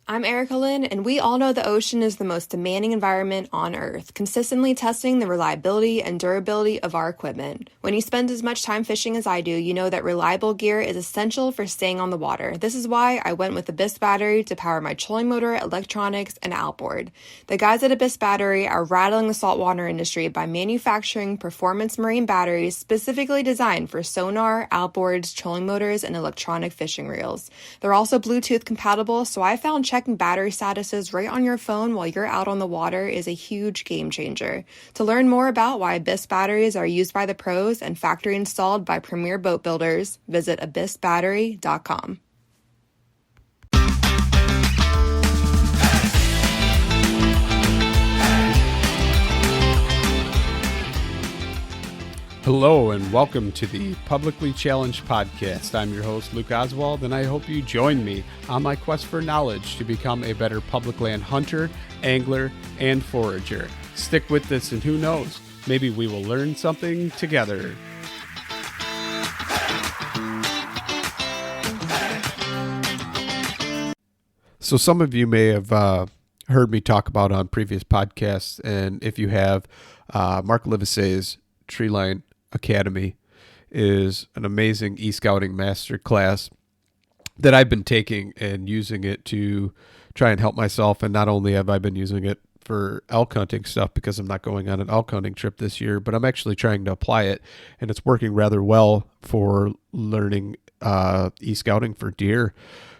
I'm Erica Lynn, and we all know the ocean is the most demanding environment on Earth, consistently testing the reliability and durability of our equipment. When you spend as much time fishing as I do, you know that reliable gear is essential for staying on the water. This is why I went with the BIS battery to power my trolling motor, electronics, and outboard. The guys at BIS Battery are rattling the saltwater industry by manufacturing performance marine batteries specifically designed for sonar, outboards, trolling motors, and electronic fishing reels. They're also Bluetooth compatible, so I found checking battery statuses right on your phone while you're out on the water is a huge game changer. To learn more about why Abyss batteries are used by the pros and factory installed by premier boat builders, visit abyssbattery.com. Hello and welcome to the Publicly Challenged Podcast. I'm your host, Luke Oswald, and I hope you join me on my quest for knowledge to become a better public land hunter, angler, and forager. Stick with this and who knows, maybe we will learn something together. So some of you may have heard me talk about on previous podcasts, and if you have, Mark Livesey's Treeline Academy is an amazing e-scouting master class that I've been taking and using it to try and help myself. And not only have I been using it for elk hunting stuff because I'm not going on an elk hunting trip this year, but I'm actually trying to apply it, and it's working rather well for learning e-scouting for deer.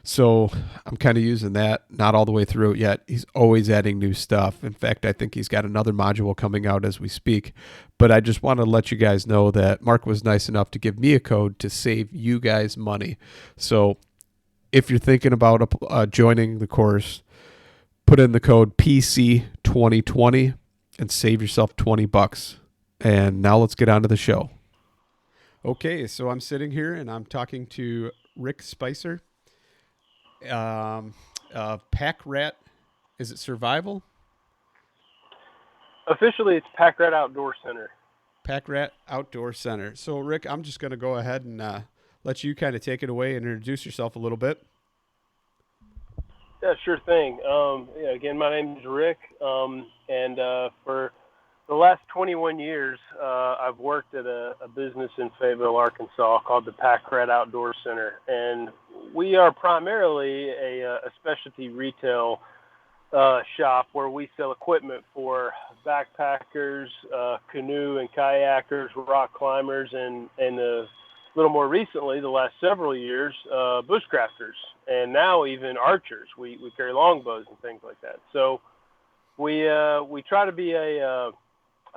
So I'm kind of using that, not all the way through it yet. He's always adding new stuff. In fact, I think he's got another module coming out as we speak. But I just want to let you guys know that Mark was nice enough to give me a code to save you guys money. So if you're thinking about joining the course, put in the code PC2020 and save yourself $20. And now let's get on to the show. Okay, so I'm sitting here and I'm talking to Rick SPICER. Pack Rat, is it Survival? Officially, it's Pack Rat Outdoor Center. Pack Rat Outdoor Center. So, Rick, I'm just going to go ahead and let you kind of take it away and introduce yourself a little bit. Yeah, sure thing. Again, my name is Rick, and for the last 21 years, I've worked at a business in Fayetteville, Arkansas called the Pack Rat Outdoor Center, and we are primarily a specialty retail shop where we sell equipment for backpackers, canoe and kayakers, rock climbers, and a little more recently, the last several years, bushcrafters, and now even archers. We carry longbows and things like that. So we try to be a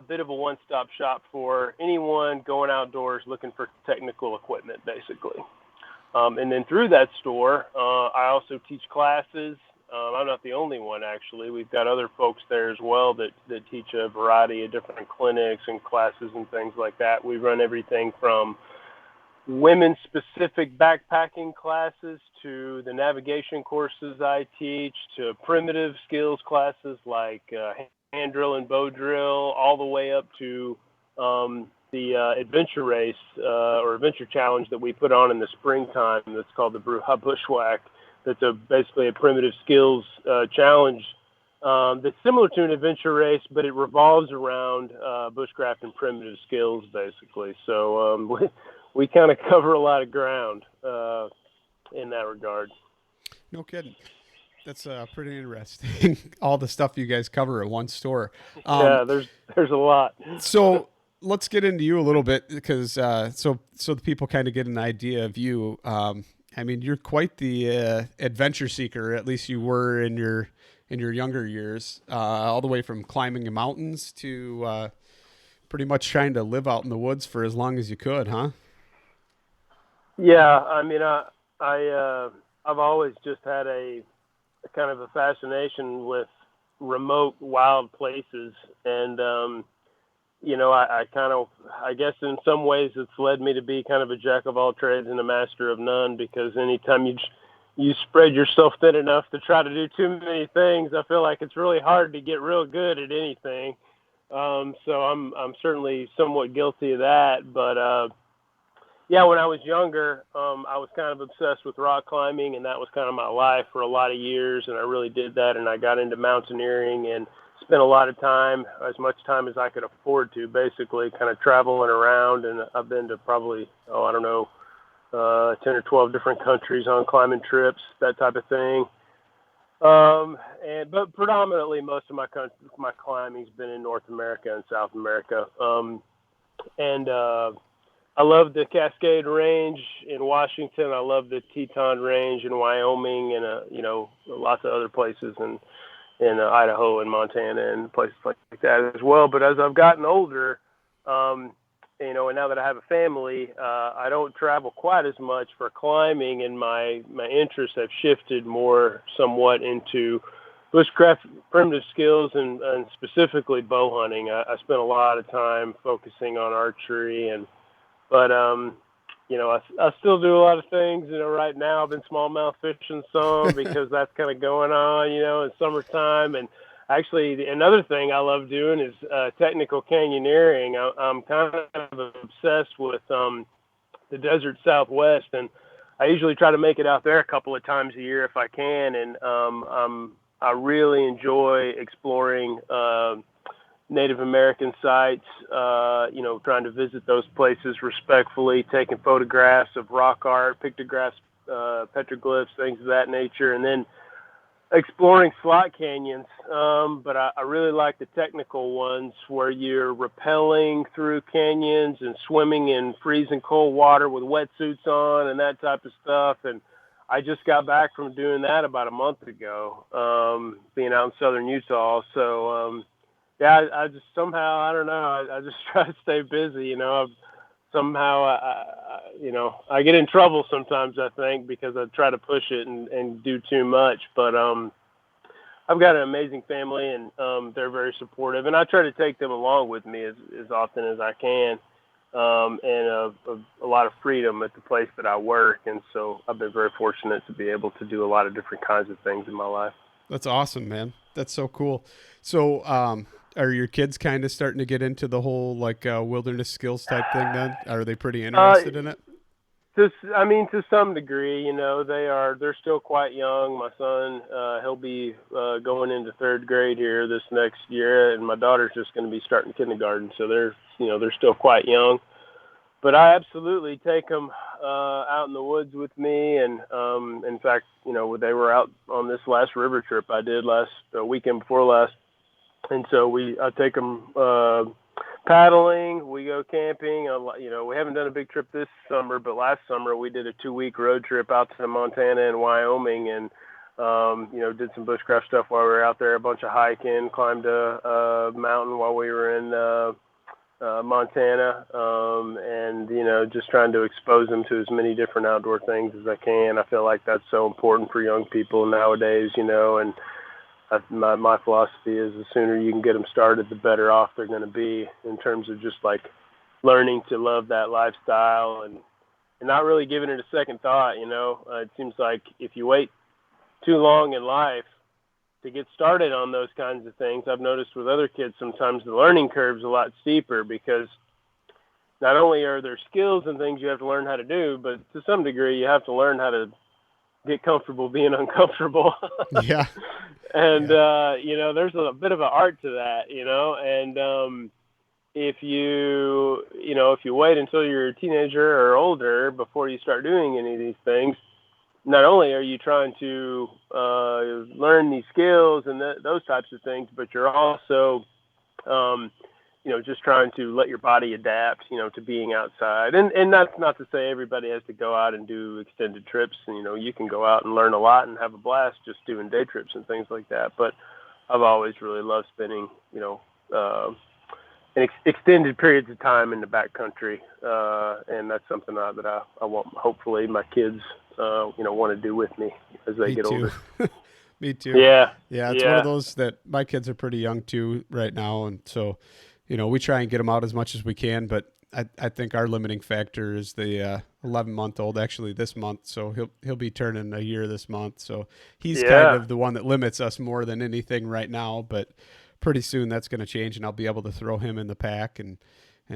bit of a one-stop shop for anyone going outdoors looking for technical equipment, basically. And then through that store, I also teach classes. I'm not the only one, actually. We've got other folks there as well that teach a variety of different clinics and classes and things like that. We run everything from women-specific backpacking classes to the navigation courses I teach to primitive skills classes like hand drill and bow drill, all the way up to the adventure race or adventure challenge that we put on in the springtime that's called the Bruja Bushwhack. That's basically a primitive skills challenge that's similar to an adventure race, but it revolves around bushcraft and primitive skills, basically. So we kind of cover a lot of ground in that regard. No kidding. That's pretty interesting. All the stuff you guys cover at one store. Yeah, there's a lot. So let's get into you a little bit because so the people kind of get an idea of you. I mean, you're quite the adventure seeker. At least you were in your younger years. All the way from climbing mountains to pretty much trying to live out in the woods for as long as you could, huh? Yeah, I mean, I've always just had a kind of a fascination with remote, wild places, and I guess in some ways it's led me to be kind of a jack of all trades and a master of none, because anytime you spread yourself thin enough to try to do too many things, I feel like it's really hard to get real good at anything. So I'm certainly somewhat guilty of that, but yeah, when I was younger, I was kind of obsessed with rock climbing, and that was kind of my life for a lot of years. And I really did that, and I got into mountaineering and spent a lot of time, as much time as I could afford to, basically, kind of traveling around. And I've been to probably, I don't know, 10 or 12 different countries on climbing trips, that type of thing. But predominantly, most of my climbing's been in North America and South America. And I love the Cascade Range in Washington. I love the Teton Range in Wyoming, and lots of other places in Idaho and Montana and places like that as well. But as I've gotten older, and now that I have a family, I don't travel quite as much for climbing, and my interests have shifted more somewhat into bushcraft primitive skills and specifically bow hunting. I spent a lot of time focusing on archery but I still do a lot of things. Right now I've been smallmouth fishing some because that's kind of going on, in summertime. And actually, another thing I love doing is technical canyoneering. I'm kind of obsessed with the desert Southwest, and I usually try to make it out there a couple of times a year if I can. And I really enjoy exploring Native American sites, trying to visit those places respectfully, taking photographs of rock art, pictographs, petroglyphs, things of that nature, and then exploring slot canyons. But I really like the technical ones where you're rappelling through canyons and swimming in freezing cold water with wetsuits on and that type of stuff. And I just got back from doing that about a month ago, being out in southern Utah. So, yeah, I just somehow, I don't know, I just try to stay busy, I get in trouble sometimes, I think, because I try to push it and do too much. But I've got an amazing family, and they're very supportive. And I try to take them along with me as often as I can, and a lot of freedom at the place that I work. And so I've been very fortunate to be able to do a lot of different kinds of things in my life. That's awesome, man. That's so cool. So, are your kids kind of starting to get into the whole wilderness skills type thing then? Are they pretty interested in it? To some degree, they're still quite young. My son, he'll be going into third grade here this next year, and my daughter's just going to be starting kindergarten. So they're still quite young. But I absolutely take them out in the woods with me, and in fact, they were out on this last river trip I did last weekend before last. And so I take them paddling. We go camping. We haven't done a big trip this summer, but last summer we did a 2-week road trip out to Montana and Wyoming, and did some bushcraft stuff while we were out there. A bunch of hiking, climbed a mountain while we were in Montana, and just trying to expose them to as many different outdoor things as I can. I feel like that's so important for young people nowadays, and my philosophy is the sooner you can get them started, the better off they're going to be in terms of just learning to love that lifestyle and not really giving it a second thought. It seems like if you wait too long in life to get started on those kinds of things, I've noticed with other kids sometimes the learning curve's a lot steeper, because not only are there skills and things you have to learn how to do, but to some degree you have to learn how to get comfortable being uncomfortable. Yeah. And, there's a bit of an art to that, and if you wait until you're a teenager or older before you start doing any of these things, not only are you trying to learn these skills and those types of things, but you're also, just trying to let your body adapt, to being outside. And that's not to say everybody has to go out and do extended trips. You can go out and learn a lot and have a blast just doing day trips and things like that. But I've always really loved spending, extended periods of time in the backcountry, and that's something that I want. Hopefully, my kids, want to do with me as they get older. Me too. Yeah. It's one of those that my kids are pretty young too right now, and so we try and get them out as much as we can. But I think our limiting factor is the 11-month-old. Actually, this month, so he'll be turning a year this month. So he's kind of the one that limits us more than anything right now. But pretty soon that's going to change, and I'll be able to throw him in the pack and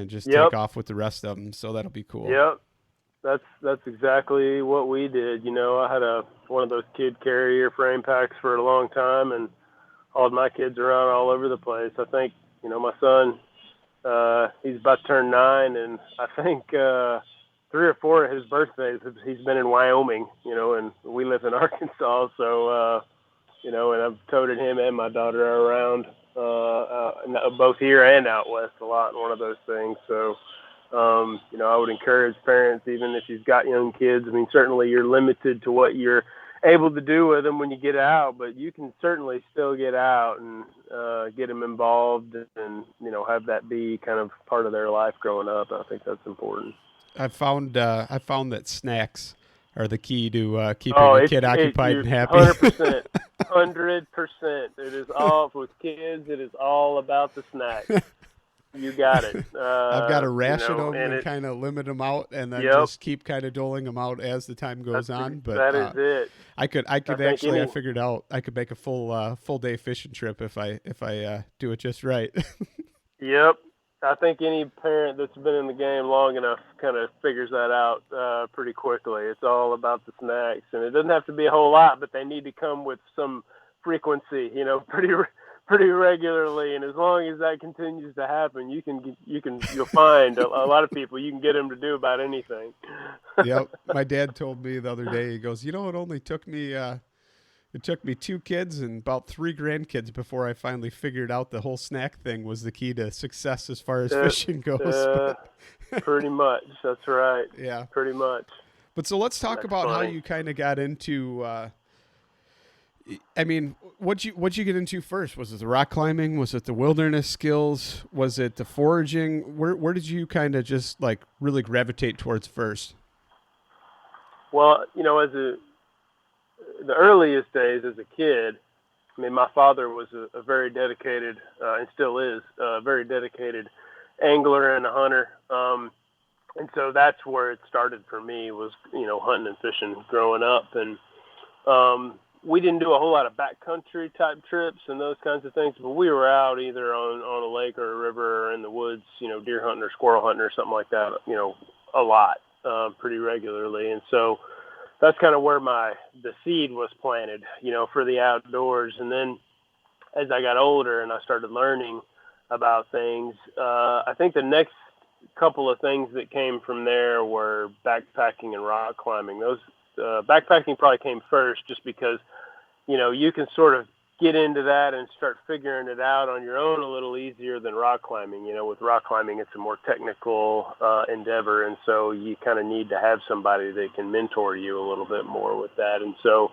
just take off with the rest of them. So that'll be cool. Yep. that's exactly what we did. I had one of those kid carrier frame packs for a long time, and hauled my kids around all over the place. I think my son, he's about to turn 9, and I think 3 or 4 of his birthdays he's been in Wyoming. And we live in Arkansas, so and I've toted him and my daughter around, both here and out west a lot in one of those things. So, I would encourage parents, even if you've got young kids. I mean, certainly you're limited to what you're able to do with them when you get out, but you can certainly still get out and get them involved and, have that be kind of part of their life growing up. I think that's important. I found that snacks are the key to keeping a kid occupied and happy. 100%. 100%. It is all, with kids, it is all about the snacks. You got it. I've got to ration them and kind of limit them out, and then just keep kind of doling them out as the time goes on. But that is it. I could actually, I figured out I could make a full day fishing trip if I do it just right. Yep. I think any parent that's been in the game long enough kind of figures that out pretty quickly. It's all about the snacks, and it doesn't have to be a whole lot, but they need to come with some frequency, pretty regularly. And as long as that continues to happen, you'll find a lot of people you can get them to do about anything. Yep. My dad told me the other day, he goes, it only took me it took me 2 kids and about 3 grandkids before I finally figured out the whole snack thing was the key to success as far as fishing goes. Pretty much. That's right. Yeah. Pretty much. But so let's talk about how you kind of got into, what'd you get into first? Was it the rock climbing? Was it the wilderness skills? Was it the foraging? Where did you kind of just like really gravitate towards first? Well, the earliest days as a kid, my father was a very dedicated, and still is, a very dedicated angler and a hunter. And so that's where it started for me was, hunting and fishing growing up. And we didn't do a whole lot of backcountry type trips and those kinds of things, but we were out either on a lake or a river or in the woods, deer hunting or squirrel hunting or something like that, a lot, pretty regularly. And so that's kind of where the seed was planted, for the outdoors. And then as I got older and I started learning about things, I think the next couple of things that came from there were backpacking and rock climbing. Those backpacking probably came first just because, you can sort of get into that and start figuring it out on your own a little easier than rock climbing. With rock climbing, it's a more technical endeavor, and so you kind of need to have somebody that can mentor you a little bit more with that. And so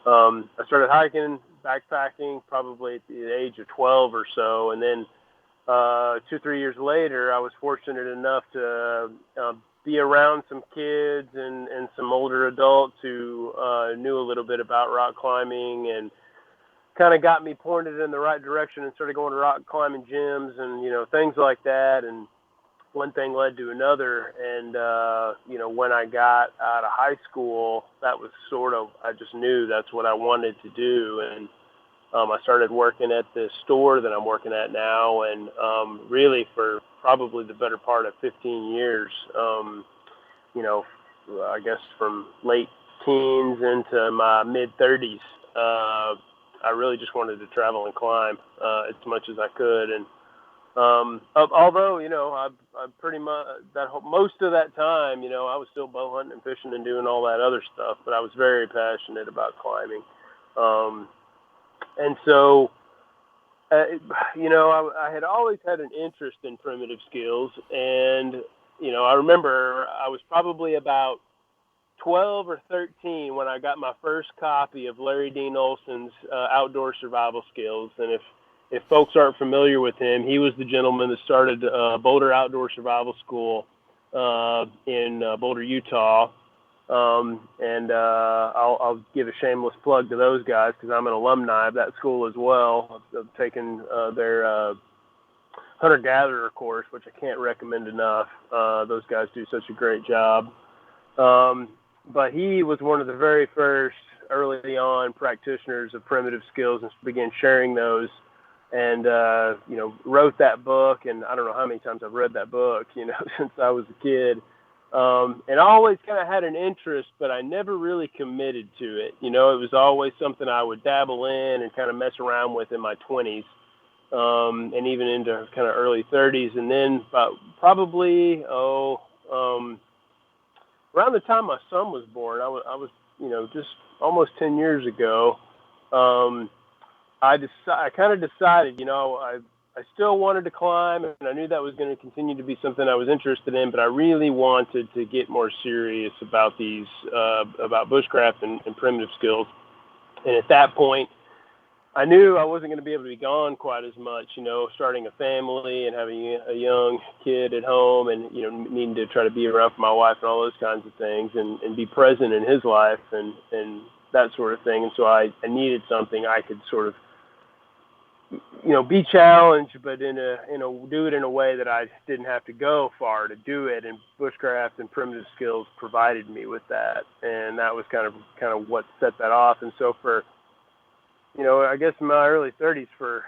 I started hiking, backpacking probably at the age of 12 or so, and then 2-3 years later, I was fortunate enough to be around some kids and some older adults who knew a little bit about rock climbing and kind of got me pointed in the right direction and started going to rock climbing gyms and, things like that. And one thing led to another. And, when I got out of high school, that was I just knew that's what I wanted to do. And I started working at this store that I'm working at now. And really for probably the better part of 15 years, I guess from late teens into my mid 30s, I really just wanted to travel and climb as much as I could. And although, I pretty much most of that time, I was still bow hunting and fishing and doing all that other stuff, but I was very passionate about climbing. And so, I had always had an interest in primitive skills. And, I remember I was probably about 12 or 13 when I got my first copy of Larry Dean Olson's Outdoor Survival Skills. And if folks aren't familiar with him, he was the gentleman that started Boulder Outdoor Survival School in Boulder, Utah. And I'll give a shameless plug to those guys because I'm an alumni of that school as well. I've taken their hunter-gatherer course, which I can't recommend enough. Those guys do such a great job. But he was one of the very first early on practitioners of primitive skills and began sharing those and, wrote that book. And I don't know how many times I've read that book, since I was a kid. And I always kind of had an interest, but I never really committed to it. You know, it was always something I would dabble in and kind of mess around with in my 20s, and even into kind of early 30s. And then probably, around the time my son was born, I was, you know, just almost 10 years ago, um, I kind of decided, you know, I still wanted to climb, and I knew that was going to continue to be something I was interested in, but I really wanted to get more serious about about bushcraft and primitive skills. And at that point, I knew I wasn't going to be able to be gone quite as much, you know, starting a family and having a young kid at home, and, you know, needing to try to be around for my wife and all those kinds of things, and be present in his life and that sort of thing. And so I needed something I could sort of, you know, be challenged, but do it in a way that I didn't have to go far to do it. And bushcraft and primitive skills provided me with that, and that was kind of what set that off. And so for, you know, I guess in my early 30s, for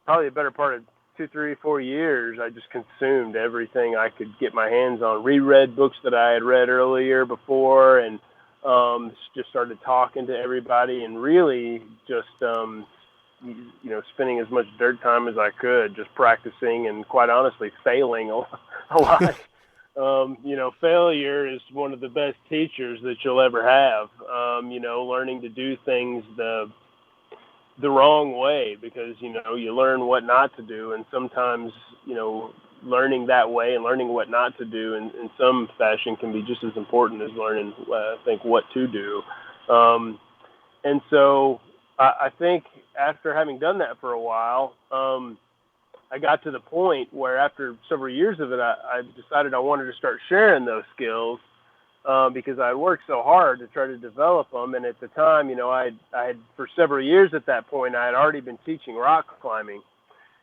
probably a better part of 2, 3, 4 years, I just consumed everything I could get my hands on. Reread books that I had read earlier before, and just started talking to everybody, and really just you know, spending as much dirt time as I could, just practicing, and quite honestly, failing a lot. You know, failure is one of the best teachers that you'll ever have. You know, learning to do things the wrong way, because, you know, you learn what not to do, and sometimes, you know, learning that way and learning what not to do in some fashion can be just as important as learning, I think, what to do. And so I think after having done that for a while, I got to the point where after several years of it, I decided I wanted to start sharing those skills, because I had worked so hard to try to develop them. And at the time, you know, I had for several years at that point, I had already been teaching rock climbing.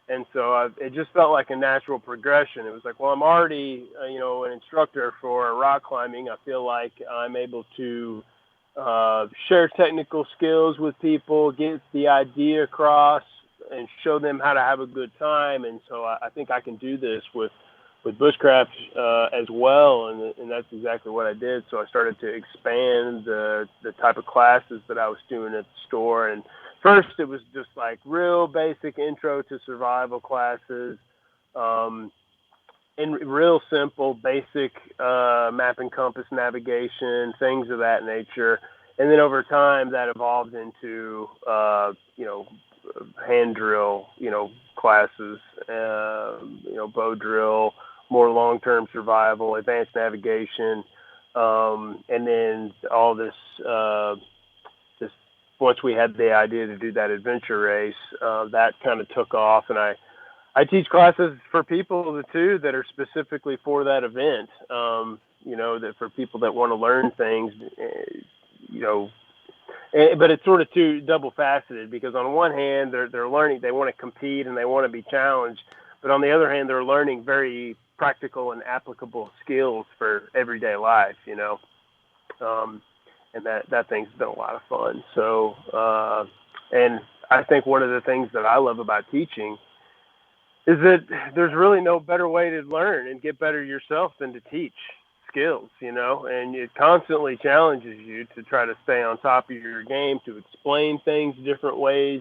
And so it just felt like a natural progression. It was like, well, I'm already, you know, an instructor for rock climbing. I feel like I'm able to share technical skills with people, get the idea across, and show them how to have a good time. And so I think I can do this with bushcraft as well, and that's exactly what I did. So I started to expand the type of classes that I was doing at the store. And first it was just like real basic intro to survival classes, and real simple, basic map and compass navigation, things of that nature. And then over time, that evolved into, you know, hand drill, you know, classes, you know, bow drill, more long-term survival, advanced navigation, and then all this. Once we had the idea to do that adventure race, that kind of took off, and I teach classes for people too that are specifically for that event. You know, that for people that want to learn things, you know, but it's sort of double faceted, because on one hand they're learning, they want to compete and they want to be challenged, but on the other hand they're learning very practical and applicable skills for everyday life. You know, and that thing's been a lot of fun. So, and I think one of the things that I love about teaching is that there's really no better way to learn and get better yourself than to teach skills, you know, and it constantly challenges you to try to stay on top of your game, to explain things different ways.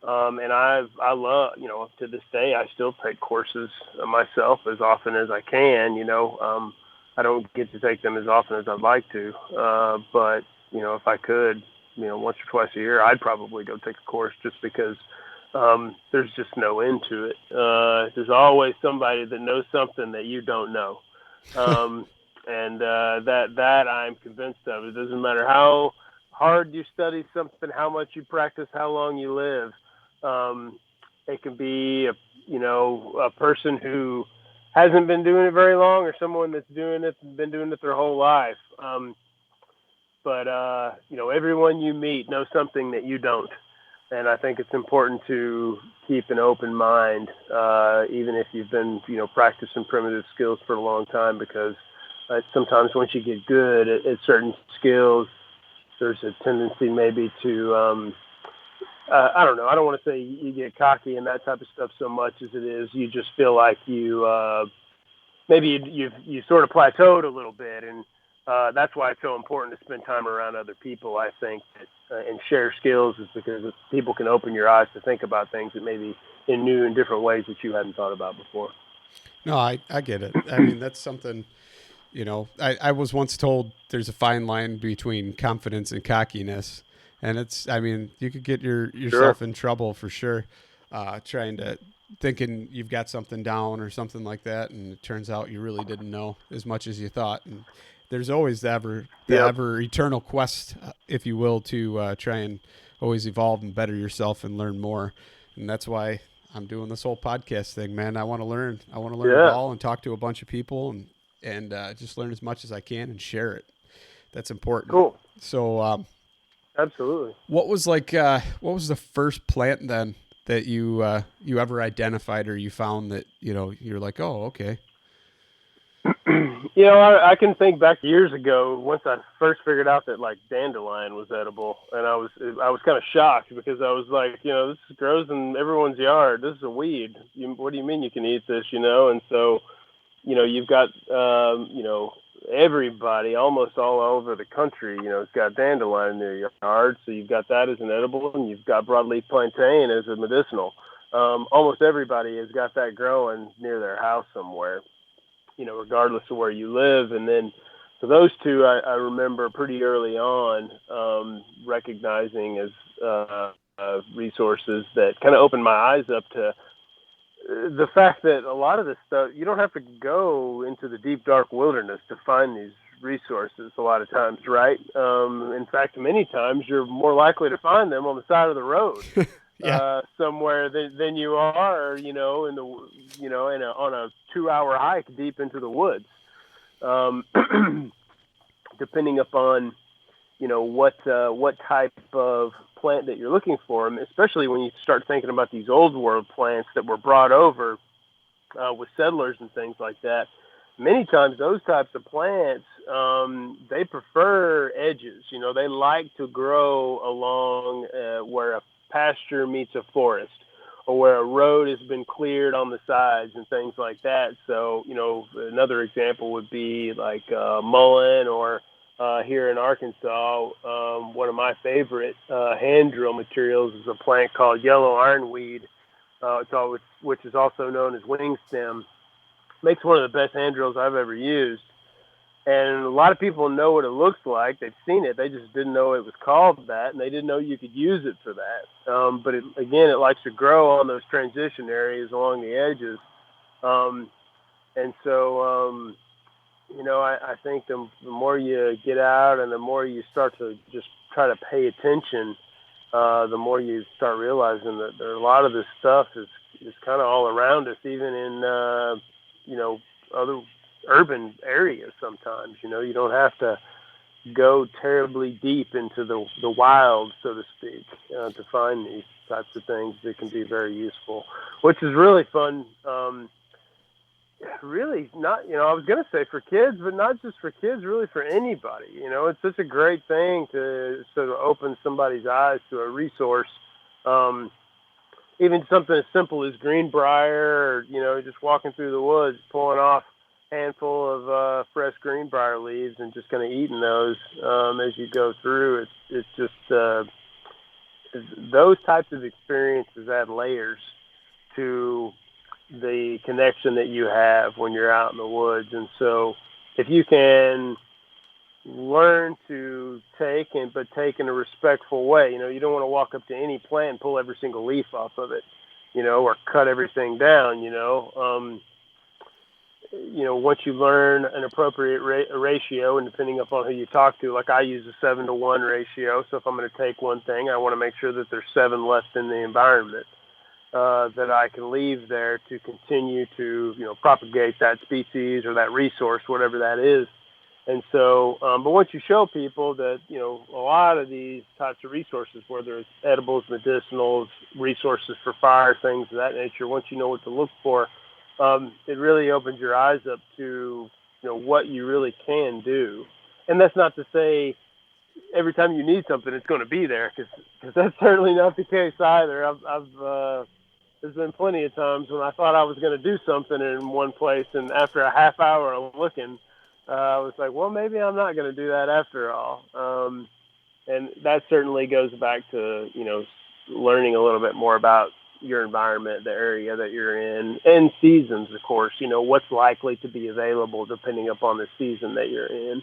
And I love, you know, to this day, I still take courses myself as often as I can. You know, I don't get to take them as often as I'd like to, but, you know, if I could, you know, once or twice a year, I'd probably go take a course, just because there's just no end to it. There's always somebody that knows something that you don't know. And that I'm convinced of. It doesn't matter how hard you study something, how much you practice, how long you live. It can be a person who hasn't been doing it very long, or someone that's been doing it their whole life. But you know, everyone you meet knows something that you don't. And I think it's important to keep an open mind, even if you've been, you know, practicing primitive skills for a long time, because sometimes once you get good at certain skills, there's a tendency maybe to, I don't know, I don't want to say you get cocky and that type of stuff so much as it is you just feel like you maybe you sort of plateaued a little bit, and that's why it's so important to spend time around other people. I think and share skills is because people can open your eyes to think about things that maybe in new and different ways that you hadn't thought about before. No, I get it. I mean, that's something, I was once told there's a fine line between confidence and cockiness. And I mean, you could get Sure. yourself in trouble for sure, trying to thinking you've got something down or something like that. And it turns out you really didn't know as much as you thought. And there's always the Yep. ever eternal quest, if you will, to try and always evolve and better yourself and learn more. And that's why I'm doing this whole podcast thing, man. I want to learn. I want to learn it Yeah. all and talk to a bunch of people and just learn as much as I can and share it. That's important. Cool. So, Absolutely. what was what was the first plant then that you ever identified or you found that you're like, oh, okay. I can think back years ago once I first figured out that like dandelion was edible, and I was kind of shocked because I was like, this grows in everyone's yard. This is a weed. What do you mean you can eat this? And so you've got everybody almost all over the country, has got dandelion in their yard. So you've got that as an edible, and you've got broadleaf plantain as a medicinal. Almost everybody has got that growing near their house somewhere, regardless of where you live. And then so those two, I remember pretty early on recognizing as resources that kind of opened my eyes up to the fact that a lot of this stuff, you don't have to go into the deep, dark wilderness to find these resources a lot of times, right? In fact, many times you're more likely to find them on the side of the road. Yeah. Somewhere than you are, on a 2-hour hike deep into the woods. Depending upon, what type of plant that you're looking for, especially when you start thinking about these old world plants that were brought over with settlers and things like that. Many times those types of plants, they prefer edges. They like to grow along where a pasture meets a forest, or where a road has been cleared on the sides and things like that. So, another example would be like mullein, or here in Arkansas, one of my favorite hand drill materials is a plant called yellow ironweed, which is also known as wing stem. Makes one of the best hand drills I've ever used. And a lot of people know what it looks like. They've seen it. They just didn't know it was called that, and they didn't know you could use it for that. But it likes to grow on those transition areas along the edges. And so, I think the more you get out and the more you start to just try to pay attention, the more you start realizing that a lot of this stuff is kind of all around us, even in, other urban areas sometimes. You don't have to go terribly deep into the wild, so to speak, to find these types of things that can be very useful, which is really fun. Really not, I was going to say for kids, but not just for kids, really for anybody. It's such a great thing to sort of open somebody's eyes to a resource. Even something as simple as greenbrier, or, just walking through the woods, pulling off a handful of fresh greenbrier leaves and just kind of eating those as you go through. It's just those types of experiences add layers to the connection that you have when you're out in the woods. And so if you can learn to take in a respectful way, you don't want to walk up to any plant and pull every single leaf off of it, or cut everything down, once you learn an appropriate ratio, and depending upon who you talk to, like I use a 7-to-1 ratio. So if I'm going to take one thing, I want to make sure that there's 7 left in the environment that I can leave there to continue to, propagate that species or that resource, whatever that is. And so, but once you show people that, a lot of these types of resources, whether it's edibles, medicinals, resources for fire, things of that nature, once you know what to look for, it really opens your eyes up to, what you really can do. And that's not to say every time you need something, it's going to be there, because that's certainly not the case either. I've there's been plenty of times when I thought I was going to do something in one place, and after a half hour of looking, I was like, well, maybe I'm not going to do that after all. And that certainly goes back to, learning a little bit more about your environment, the area that you're in, and seasons, of course, what's likely to be available depending upon the season that you're in.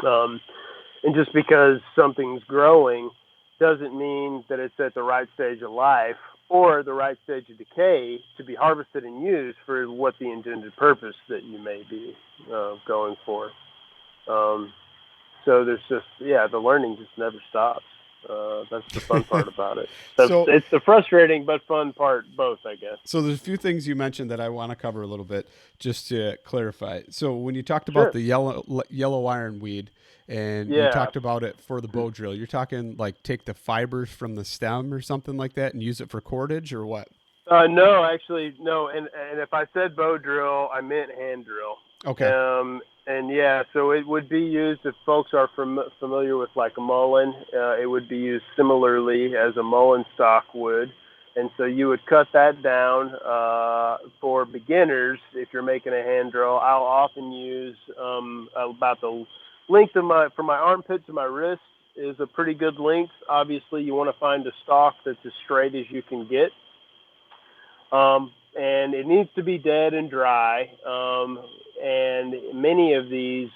And just because something's growing doesn't mean that it's at the right stage of life or the right stage of decay to be harvested and used for what the intended purpose that you may be going for. So there's just, the learning just never stops. That's the fun part about it. So it's the frustrating but fun part, both, I guess. So there's a few things you mentioned that I want to cover a little bit, just to clarify. So when you talked about the yellow ironweed, and you talked about it for the bow drill, you're talking like take the fibers from the stem or something like that and use it for cordage, or what? No, actually, no. And if I said bow drill, I meant hand drill. Okay. So it would be used if folks are familiar with like a mullen. It would be used similarly as a mullen stock would. And so you would cut that down for beginners if you're making a hand drill. I'll often use about the length of from my armpit to my wrist is a pretty good length. Obviously, you want to find a stalk that's as straight as you can get. And it needs to be dead and dry. And many of these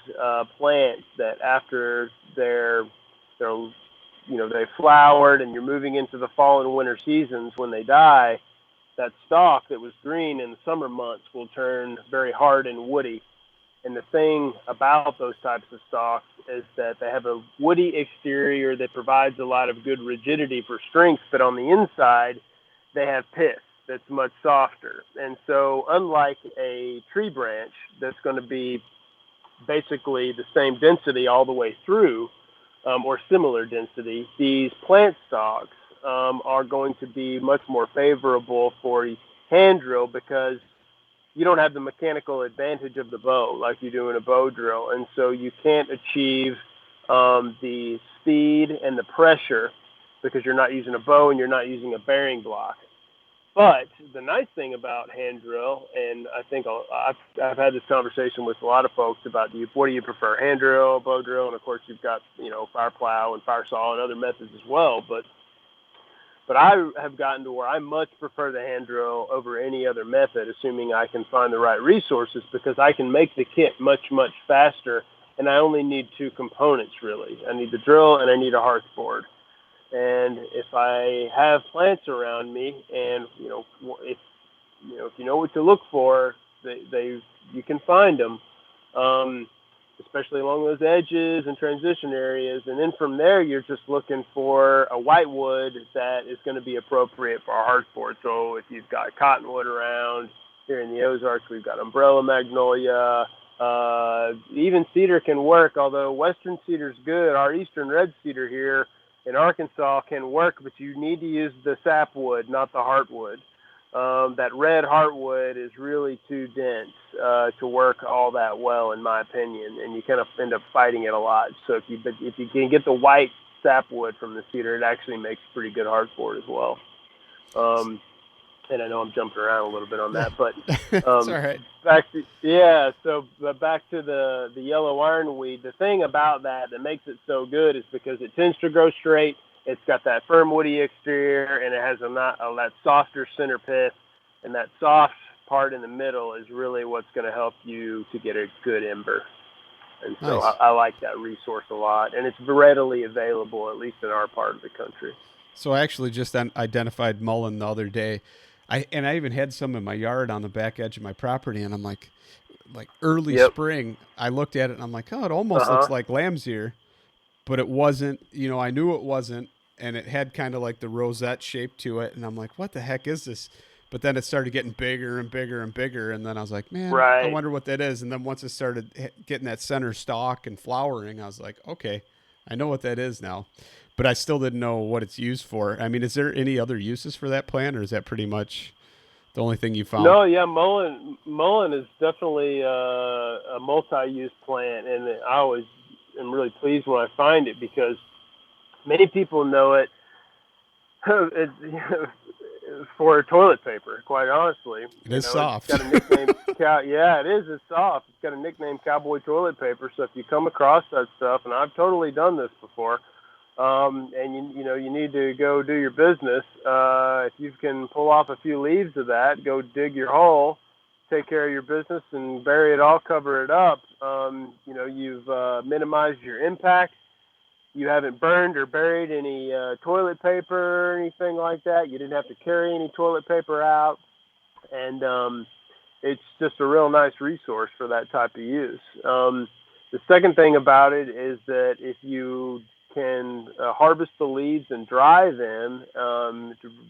plants that after they're they flowered and you're moving into the fall and winter seasons, when they die, that stalk that was green in the summer months will turn very hard and woody. And the thing about those types of stalks is that they have a woody exterior that provides a lot of good rigidity for strength, but on the inside, they have pith that's much softer. And so unlike a tree branch that's going to be basically the same density all the way through, or similar density, these plant stalks are going to be much more favorable for hand drill because you don't have the mechanical advantage of the bow like you do in a bow drill. And so you can't achieve the speed and the pressure because you're not using a bow and you're not using a bearing block. But the nice thing about hand drill, and I think I've had this conversation with a lot of folks about what do you prefer, hand drill, bow drill, and of course you've got fire plow and fire saw and other methods as well. But I have gotten to where I much prefer the hand drill over any other method, assuming I can find the right resources, because I can make the kit much faster, and I only need two components really. I need the drill and I need a hearth board. And if I have plants around me, and if you know what to look for, you can find them, especially along those edges and transition areas. And then from there, you're just looking for a whitewood that is going to be appropriate for our hearthboard. So if you've got cottonwood around here in the Ozarks, we've got umbrella magnolia. Even cedar can work, although western cedar's good. Our eastern red cedar here in Arkansas can work, but you need to use the sapwood, not the heartwood. That red heartwood is really too dense to work all that well, in my opinion, and you kind of end up fighting it a lot. So if you can get the white sapwood from the cedar, it actually makes pretty good heartboard as well. And I know I'm jumping around a little bit on that, but it's all right. Back to the yellow ironweed. The thing about that makes it so good is because it tends to grow straight. It's got that firm woody exterior, and it has that softer center pith, and that soft part in the middle is really what's going to help you to get a good ember. And so nice. I like that resource a lot, and it's readily available, at least in our part of the country. So I actually just identified mullein the other day. I even had some in my yard on the back edge of my property, and I'm like early spring, I looked at it and I'm like, oh, it almost looks like lamb's ear, but it wasn't. I knew it wasn't, and it had kind of like the rosette shape to it, and I'm like, what the heck is this? But then it started getting bigger and bigger and bigger, and then I was like, man, I wonder what that is. And then once it started getting that center stalk and flowering, I was like, okay, I know what that is now. But I still didn't know what it's used for. I mean, is there any other uses for that plant, or is that pretty much the only thing you found? No, yeah, mullein is definitely a multi-use plant, and I always am really pleased when I find it because many people know it. for toilet paper, quite honestly. It is soft. It's got a nickname. Yeah, it is. It's soft. It's got a nickname, cowboy toilet paper. So if you come across that stuff, and I've totally done this before, and you need to go do your business. If you can pull off a few leaves of that, go dig your hole, take care of your business, and bury it all, cover it up. You've minimized your impact. You haven't burned or buried any toilet paper or anything like that. You didn't have to carry any toilet paper out. And it's just a real nice resource for that type of use. The second thing about it is that if you can harvest the leaves and dry them,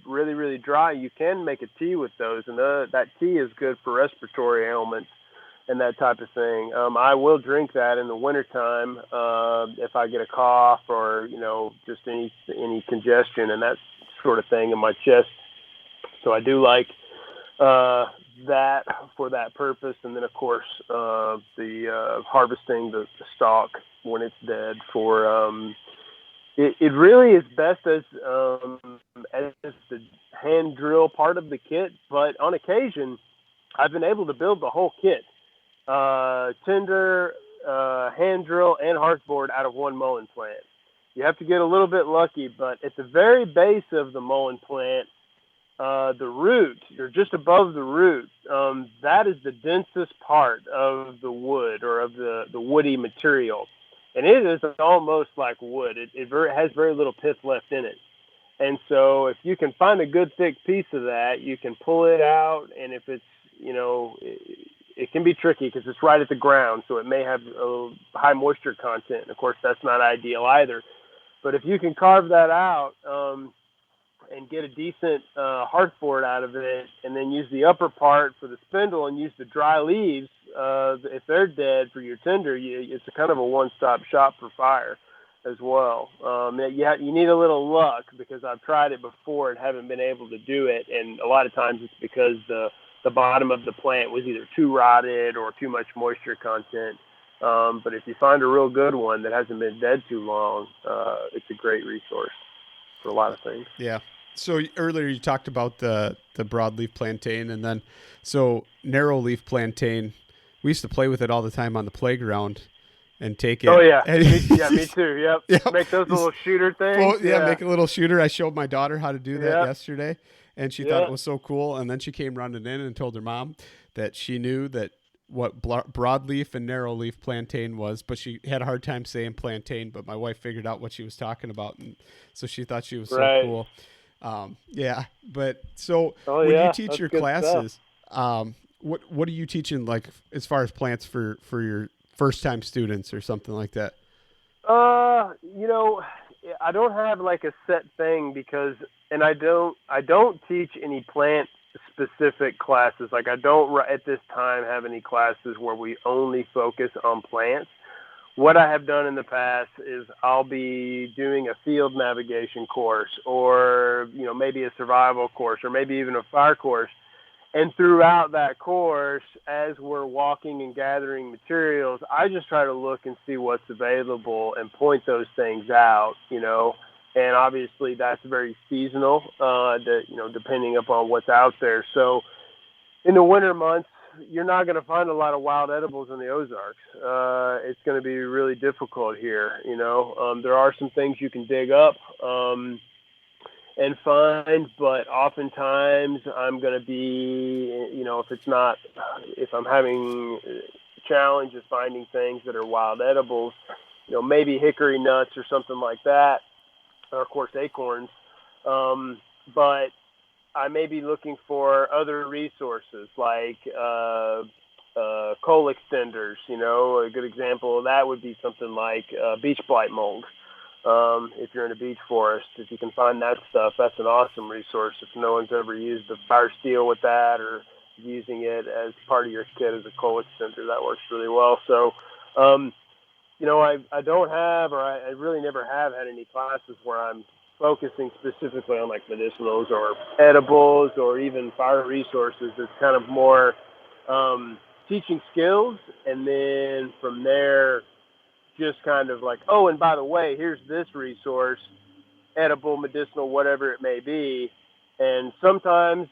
really, really dry, you can make a tea with those. And that tea is good for respiratory ailments and that type of thing. I will drink that in the wintertime if I get a cough or, just any congestion and that sort of thing in my chest. So I do like that for that purpose. And then, of course, the harvesting the stalk when it's dead for it really is best as the hand drill part of the kit. But on occasion, I've been able to build the whole kit. Tinder, hand drill, and hearthboard out of one mullein plant. You have to get a little bit lucky, but at the very base of the mullein plant, the root, or just above the root, that is the densest part of the wood or of the woody material. And it is almost like wood. It has very little pith left in it. And so if you can find a good thick piece of that, you can pull it out, and if it's, it can be tricky because it's right at the ground, so it may have a high moisture content. And of course, that's not ideal either. But if you can carve that out and get a decent hearthboard out of it, and then use the upper part for the spindle and use the dry leaves, if they're dead for your tinder, it's a kind of a one-stop shop for fire as well. You need a little luck because I've tried it before and haven't been able to do it. And a lot of times it's because the bottom of the plant was either too rotted or too much moisture content. But if you find a real good one that hasn't been dead too long, it's a great resource for a lot of things. Yeah. So earlier you talked about the broadleaf plantain, and then so narrowleaf plantain. We used to play with it all the time on the playground and take it. Oh yeah, me too. Yep. Yep. Make those little shooter things. Well, make a little shooter. I showed my daughter how to do that yesterday, and she thought it was so cool. And then she came running in and told her mom that she knew that what broadleaf and narrowleaf plantain was, but she had a hard time saying plantain. But my wife figured out what she was talking about, and so she thought she was so cool. But so when you teach your classes, what are you teaching, like as far as plants for your first time students or something like that? I don't have like a set thing because, and I don't teach any plant specific classes. Like I don't at this time have any classes where we only focus on plants. What I have done in the past is I'll be doing a field navigation course or, maybe a survival course or maybe even a fire course. And throughout that course, as we're walking and gathering materials, I just try to look and see what's available and point those things out, and obviously that's very seasonal, depending upon what's out there. So in the winter months, you're not going to find a lot of wild edibles in the Ozarks. It's going to be really difficult here. There are some things you can dig up and find, but oftentimes I'm going to be, if I'm having challenges finding things that are wild edibles, maybe hickory nuts or something like that, or of course acorns. But I may be looking for other resources like coal extenders. A good example of that would be something like beech blight mold. If you're in a beech forest, if you can find that stuff, that's an awesome resource. If no one's ever used the fire steel with that or using it as part of your kit as a coal extender, that works really well. So, I don't have, or I really never have had any classes where I'm focusing specifically on like medicinals or edibles or even fire resources. It's kind of more teaching skills, and then from there, just kind of like, oh, and by the way, here's this resource, edible, medicinal, whatever it may be. And sometimes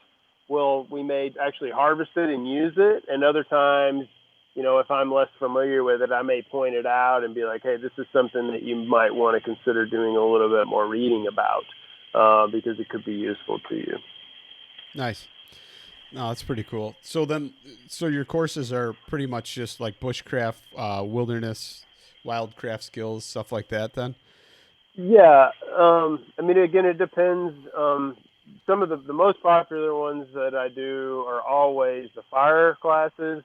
we may actually harvest it and use it, and other times, if I'm less familiar with it, I may point it out and be like, hey, this is something that you might want to consider doing a little bit more reading about, because it could be useful to you. Nice. No, that's pretty cool. So your courses are pretty much just like bushcraft, wilderness, wildcraft skills, stuff like that. Then. Yeah, I mean, again, it depends. Some of the most popular ones that I do are always the fire classes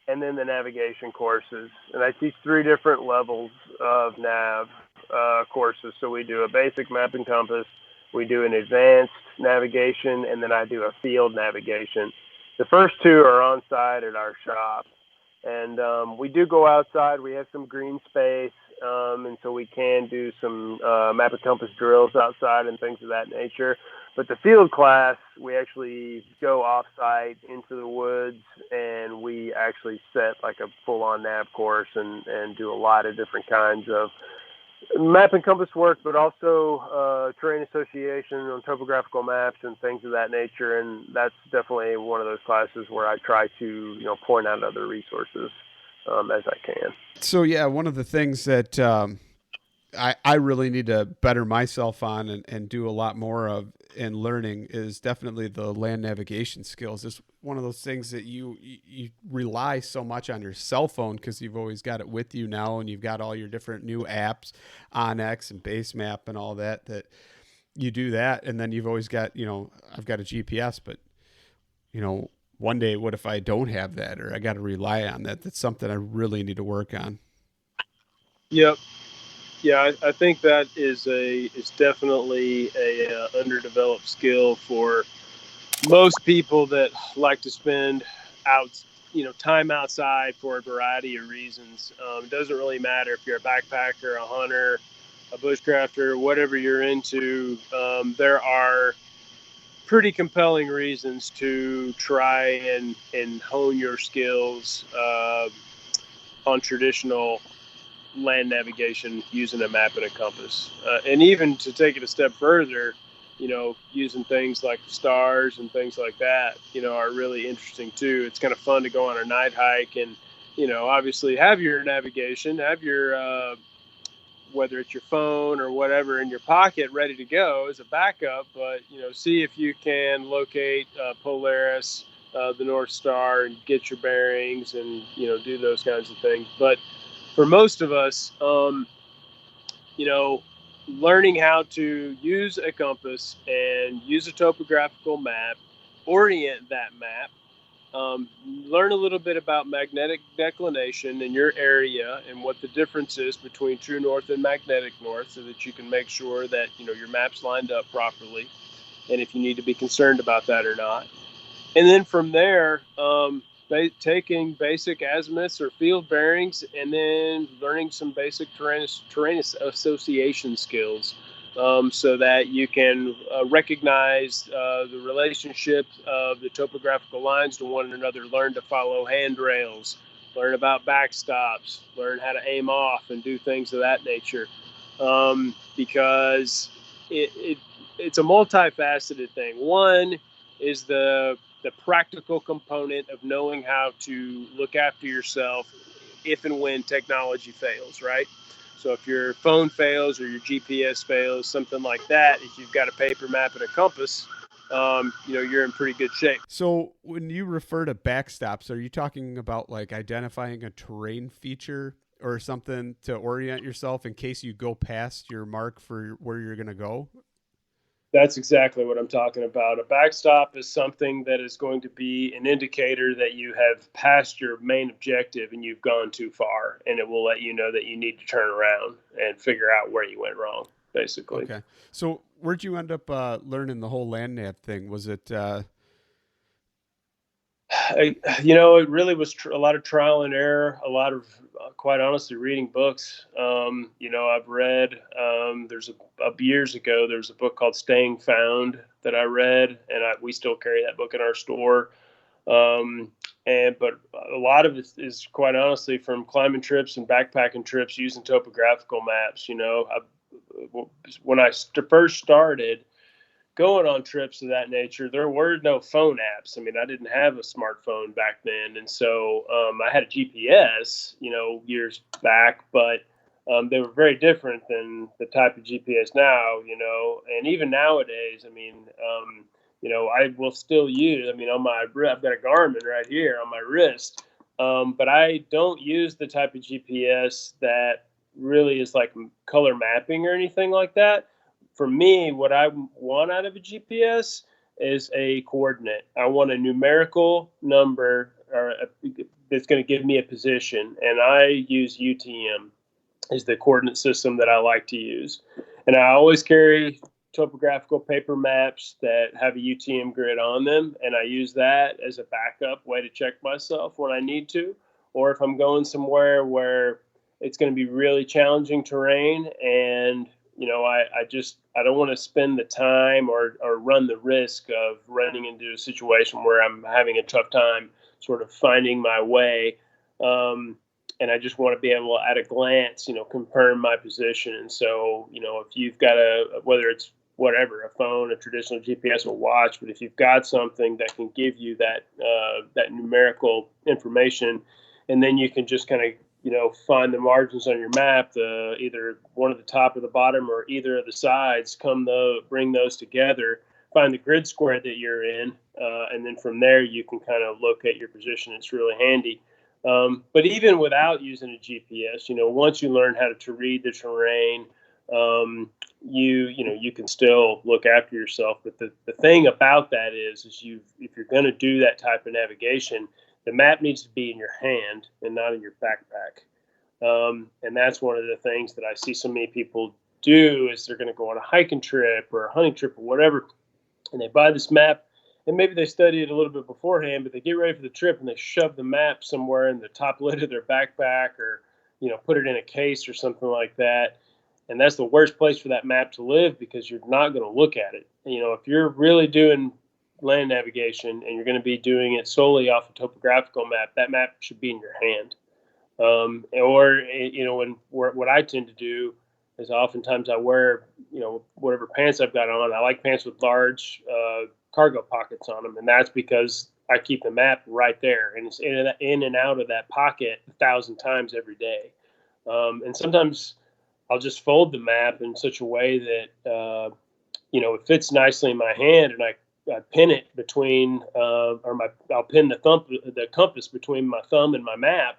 and then the navigation courses. And I teach 3 different levels of nav courses. So we do a basic map and compass, we do an advanced navigation, and then I do a field navigation. The first 2 are on site at our shop. And we do go outside. We have some green space, and so we can do some map and compass drills outside and things of that nature. But the field class, we actually go off-site into the woods, and we actually set like a full-on nav course and do a lot of different kinds of map and compass work, but also terrain association on topographical maps and things of that nature. And that's definitely one of those classes where I try to, point out other resources as I can. So yeah, one of the things that I really need to better myself on and do a lot more of in learning is definitely the land navigation skills. It's one of those things that you rely so much on your cell phone because you've always got it with you now, and you've got all your different new apps, Onyx and Basemap and all that you do that, and then you've always got, I've got a GPS, but one day what if I don't have that, or I got to rely on that? That's something I really need to work on. Yep. Yeah, I think that is definitely a underdeveloped skill for most people that like to spend time outside for a variety of reasons. It doesn't really matter if you're a backpacker, a hunter, a bushcrafter, whatever you're into. There are pretty compelling reasons to try and hone your skills on traditional land navigation using a map and a compass. And even to take it a step further, using things like stars and things like that, are really interesting too. It's kind of fun to go on a night hike and, obviously have your navigation, have your, whether it's your phone or whatever in your pocket ready to go as a backup, but, see if you can locate Polaris, the North Star, and get your bearings and, do those kinds of things. But for most of us, learning how to use a compass and use a topographical map, orient that map, learn a little bit about magnetic declination in your area and what the difference is between true north and magnetic north, so that you can make sure that your map's lined up properly, and if you need to be concerned about that or not. And then from there, taking basic azimuths or field bearings, and then learning some basic terrain association skills, so that you can recognize the relationship of the topographical lines to one another, learn to follow handrails, learn about backstops, learn how to aim off and do things of that nature, because it's a multifaceted thing. One is the practical component of knowing how to look after yourself if and when technology fails, right? So if your phone fails or your GPS fails, something like that, if you've got a paper map and a compass, you're in pretty good shape. So when you refer to backstops, are you talking about like identifying a terrain feature or something to orient yourself in case you go past your mark for where you're going to go? That's exactly what I'm talking about. A backstop is something that is going to be an indicator that you have passed your main objective and you've gone too far, and it will let you know that you need to turn around and figure out where you went wrong, basically. Okay. So where'd you end up learning the whole land nav thing? Was it it really was a lot of trial and error, a lot of, quite honestly, reading books. I've read, years ago, there was a book called Staying Found that I read, and we still carry that book in our store. But a lot of it is, quite honestly, from climbing trips and backpacking trips using topographical maps. When I first started, going on trips of that nature, there were no phone apps. I mean, I didn't have a smartphone back then, and so I had a GPS, years back, but they were very different than the type of GPS now, and even nowadays, I mean, I will still use. I mean, I've got a Garmin right here on my wrist, but I don't use the type of GPS that really is like color mapping or anything like that. For me, what I want out of a GPS is a coordinate. I want a numerical number that's going to give me a position, and I use UTM is the coordinate system that I like to use. And I always carry topographical paper maps that have a UTM grid on them, and I use that as a backup way to check myself when I need to, or if I'm going somewhere where it's going to be really challenging terrain and I don't want to spend the time or run the risk of running into a situation where I'm having a tough time sort of finding my way. And I just want to be able at a glance, confirm my position. And so, if you've got whether it's whatever, a phone, a traditional GPS, or watch, but if you've got something that can give you that numerical information, and then you can just kind of find the margins on your map, either one at the top or the bottom or either of the sides, bring those together, find the grid square that you're in, and then from there you can kind of look at your position. It's really handy. But even without using a GPS, once you learn how to read the terrain, you can still look after yourself. But the thing about that is if you're going to do that type of navigation, the map needs to be in your hand and not in your backpack. And that's one of the things that I see so many people do is they're going to go on a hiking trip or a hunting trip or whatever, and they buy this map, and maybe they study it a little bit beforehand, but they get ready for the trip and they shove the map somewhere in the top lid of their backpack or, put it in a case or something like that. And that's the worst place for that map to live because you're not going to look at it. If you're really doing land navigation and you're going to be doing it solely off a topographical map, that map should be in your hand. What I tend to do is oftentimes I wear, whatever pants I've got on. I like pants with large cargo pockets on them, and that's because I keep the map right there, and it's in and out of that pocket 1,000 times every day. And sometimes I'll just fold the map in such a way that it fits nicely in my hand, and I pin it between, I'll pin the compass between my thumb and my map,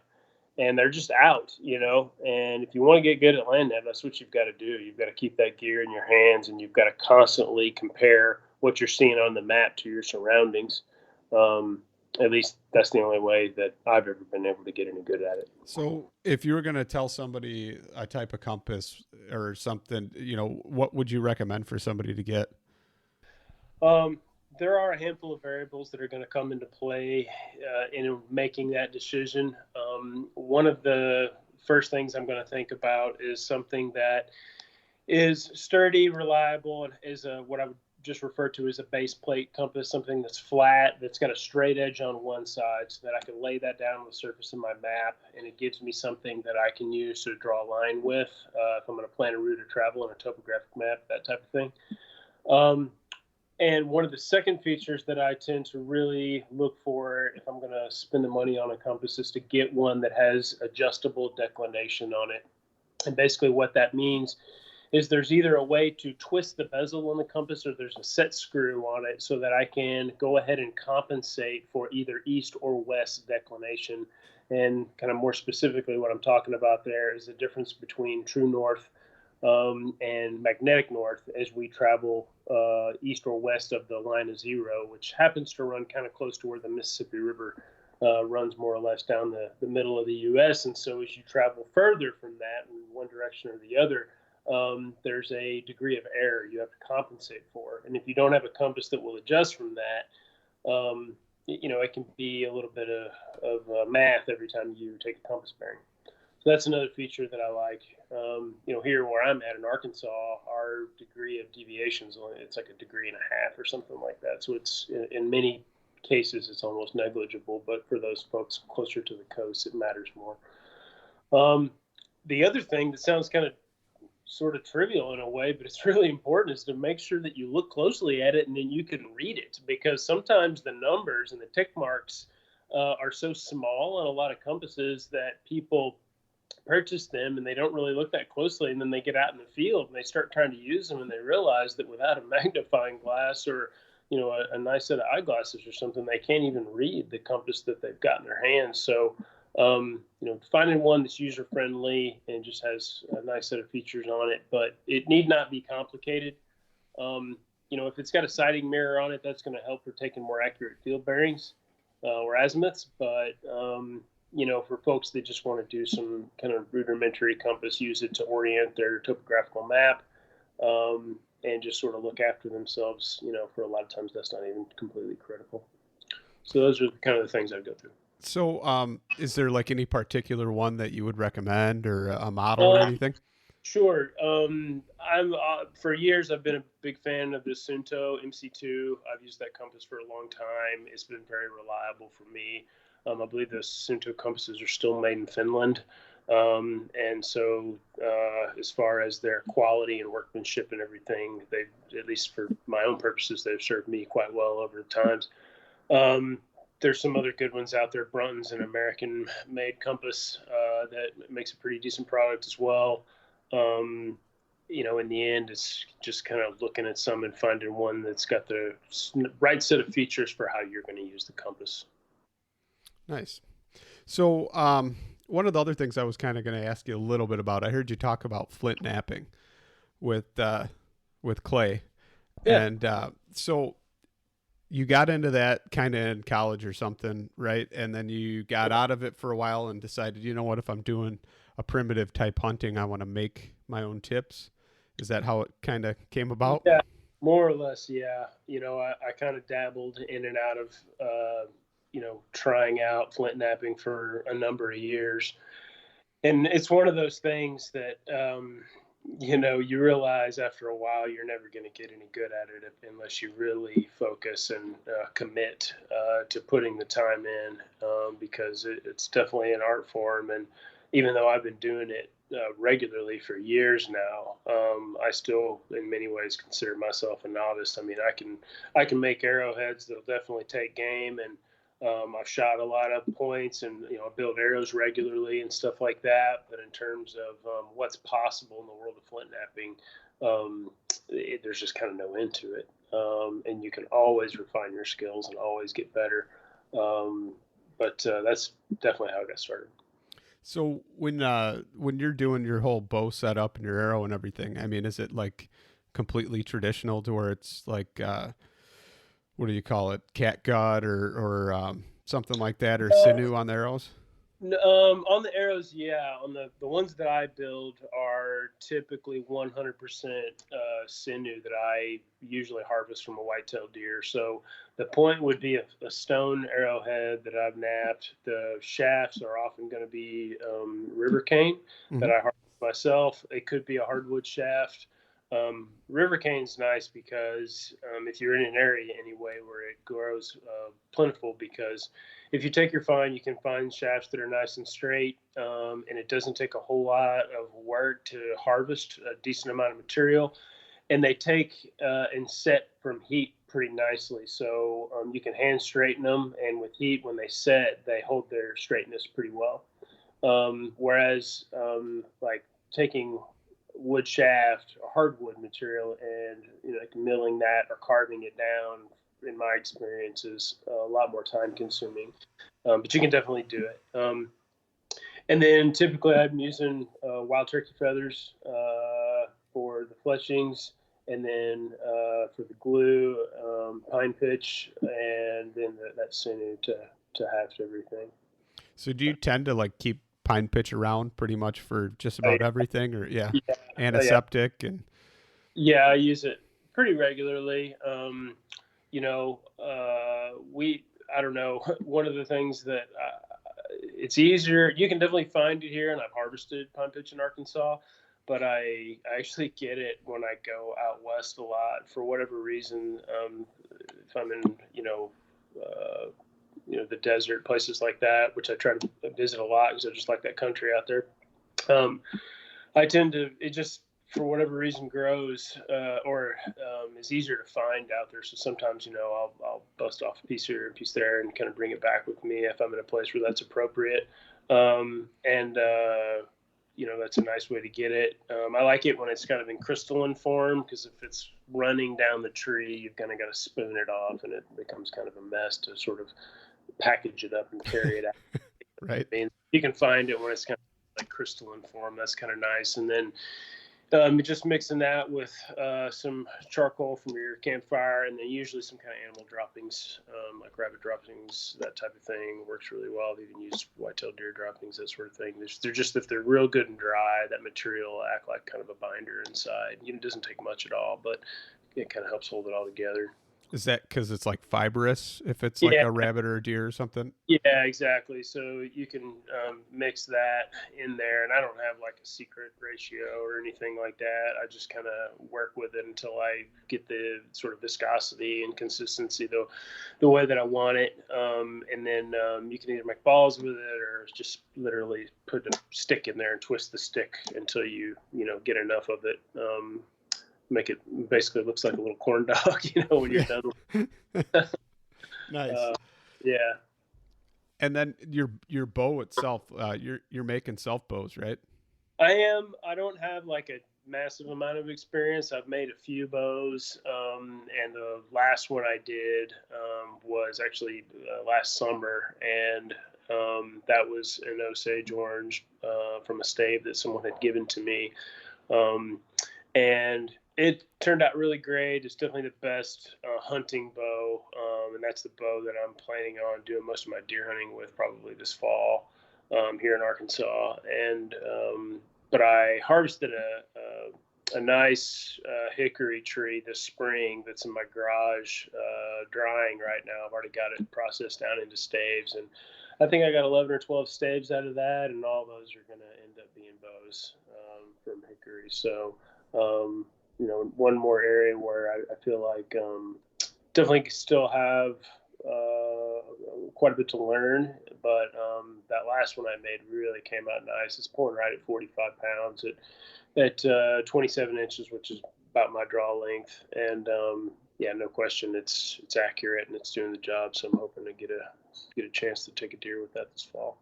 and they're just out, And if you want to get good at land nav, that's what you've got to do. You've got to keep that gear in your hands, and you've got to constantly compare what you're seeing on the map to your surroundings. At least that's the only way that I've ever been able to get any good at it. So if you were going to tell somebody a type of compass or something, what would you recommend for somebody to get? There are a handful of variables that are going to come into play in making that decision. One of the first things I'm going to think about is something that is sturdy, reliable, and is what I would just refer to as a base plate compass, something that's flat, that's got a straight edge on one side so that I can lay that down on the surface of my map, and it gives me something that I can use to draw a line with if I'm going to plan a route of travel on a topographic map, that type of thing. And one of the second features that I tend to really look for if I'm going to spend the money on a compass is to get one that has adjustable declination on it. And basically what that means is there's either a way to twist the bezel on the compass or there's a set screw on it so that I can go ahead and compensate for either east or west declination. And kind of more specifically, what I'm talking about there is the difference between true north and magnetic north as we travel east or west of the line of zero, which happens to run kind of close to where the Mississippi River runs more or less down the middle of the U.S. And so as you travel further from that in one direction or the other, there's a degree of error you have to compensate for. And if you don't have a compass that will adjust from that, it can be a little bit of math every time you take a compass bearing. So that's another feature that I like. Here where I'm at in Arkansas, our degree of deviation is it's like 1.5 degrees or something like that. So it's in many cases it's almost negligible, but for those folks closer to the coast, it matters more. The other thing that sounds kind of sort of trivial in a way, but it's really important, is to make sure that you look closely at it and then you can read it, because sometimes the numbers and the tick marks are so small on a lot of compasses that people purchase them and they don't really look that closely, and then they get out in the field and they start trying to use them and they realize that without a magnifying glass or a nice set of eyeglasses or something, they can't even read the compass that they've got in their hands. So finding one that's user friendly and just has a nice set of features on it, but it need not be complicated. If it's got a sighting mirror on it, that's going to help for taking more accurate field bearings or azimuths. But for folks that just want to do some kind of rudimentary compass, use it to orient their topographical map, and just sort of look after themselves. For a lot of times that's not even completely critical. So those are kind of the things I'd go through. So, is there like any particular one that you would recommend, or a model or anything? Sure. I'm for years I've been a big fan of the Sunto MC2. I've used that compass for a long time. It's been very reliable for me. I believe the Sunto compasses are still made in Finland. And so as far as their quality and workmanship and everything, they've, at least for my own purposes, they've served me quite well over the times. There's some other good ones out there. Brunton's an American-made compass that makes a pretty decent product as well. In the end, it's just kind of looking at some and finding one that's got the right set of features for how you're going to use the compass. Nice. So, one of the other things I was kind of going to ask you a little bit about, I heard you talk about flint knapping with clay. Yeah. And so you got into that kind of in college or something, right? And then you got out of it for a while and decided, you know what, if I'm doing a primitive type hunting, I want to make my own tips. Is that how it kind of came about? Yeah, more or less. Yeah. I kind of dabbled in and out of, trying out flint knapping for a number of years. And it's one of those things that, you realize after a while you're never going to get any good at it unless you really focus and commit to putting the time in, because it's definitely an art form. And even though I've been doing it regularly for years now, I still, in many ways, consider myself a novice. I mean, I can make arrowheads that'll definitely take game, and I've shot a lot of points, and I build arrows regularly and stuff like that. But in terms of what's possible in the world of flint knapping, there's just kind of no end to it. And you can always refine your skills and always get better. But that's definitely how I got started. So when you're doing your whole bow setup and your arrow and everything, I mean, is it like completely traditional to where it's like what do you call it, catgut or something like that, or sinew on the arrows? On the arrows, yeah. On the ones that I build are typically 100% sinew that I usually harvest from a white-tailed deer. So the point would be a stone arrowhead that I've napped. The shafts are often going to be river cane that I harvest myself. It could be a hardwood shaft. River cane's nice because if you're in an area anyway where it grows plentiful, because if you take your find, you can find shafts that are nice and straight, and it doesn't take a whole lot of work to harvest a decent amount of material, and they take and set from heat pretty nicely. So you can hand straighten them, and with heat, when they set, they hold their straightness pretty well. Whereas like taking wood shaft or hardwood material and like milling that or carving it down, in my experience, is a lot more time consuming, but you can definitely do it. And then typically I'm using wild turkey feathers for the fletchings, and then for the glue, pine pitch, and then that sinew to haft everything. So do you tend to like keep pine pitch around pretty much for just about everything, or antiseptic? And I use it pretty regularly. I don't know, one of the things that it's easier, you can definitely find it here, and I've harvested pine pitch in Arkansas, but I actually get it when I go out west a lot for whatever reason. If I'm in the desert, places like that, which I try to visit a lot because I just like that country out there. I tend to, it just for whatever reason grows or is easier to find out there. So sometimes, I'll bust off a piece here, a piece there, and kind of bring it back with me if I'm in a place where that's appropriate. And that's a nice way to get it. I like it when it's kind of in crystalline form, because if it's running down the tree, you've kind of got to spoon it off, and it becomes kind of a mess to sort of package it up and carry it out. Right. I mean, you can find it when it's kind of like crystalline form. That's kind of nice. And then just mixing that with some charcoal from your campfire, and then usually some kind of animal droppings, like rabbit droppings, that type of thing works really well. You can use white-tailed deer droppings, that sort of thing. They're just, if they're real good and dry, that material will act like kind of a binder inside. It doesn't take much at all, but it kind of helps hold it all together. Is that because it's like fibrous, if it's like a rabbit or a deer or something? Yeah, exactly. So you can mix that in there, and I don't have like a secret ratio or anything like that. I just kind of work with it until I get the sort of viscosity and consistency the way that I want it. And then you can either make balls with it, or just literally put a stick in there and twist the stick until you get enough of it. Make it basically looks like a little corn dog, when you're done. Nice. Yeah. And then your bow itself, you're making self bows, right? I am. I don't have like a massive amount of experience. I've made a few bows, and the last one I did was actually last summer, and that was an Osage orange from a stave that someone had given to me, and it turned out really great. It's definitely the best hunting bow, and that's the bow that I'm planning on doing most of my deer hunting with probably this fall here in Arkansas. And but I harvested a nice hickory tree this spring that's in my garage drying right now. I've already got it processed down into staves, and I think I got 11 or 12 staves out of that, and all those are going to end up being bows from hickory. So one more area where I feel like definitely still have quite a bit to learn, but that last one I made really came out nice. It's pulling right at 45 pounds at 27 inches, which is about my draw length. And no question, it's accurate and it's doing the job. So I'm hoping to get a chance to take a deer with that this fall.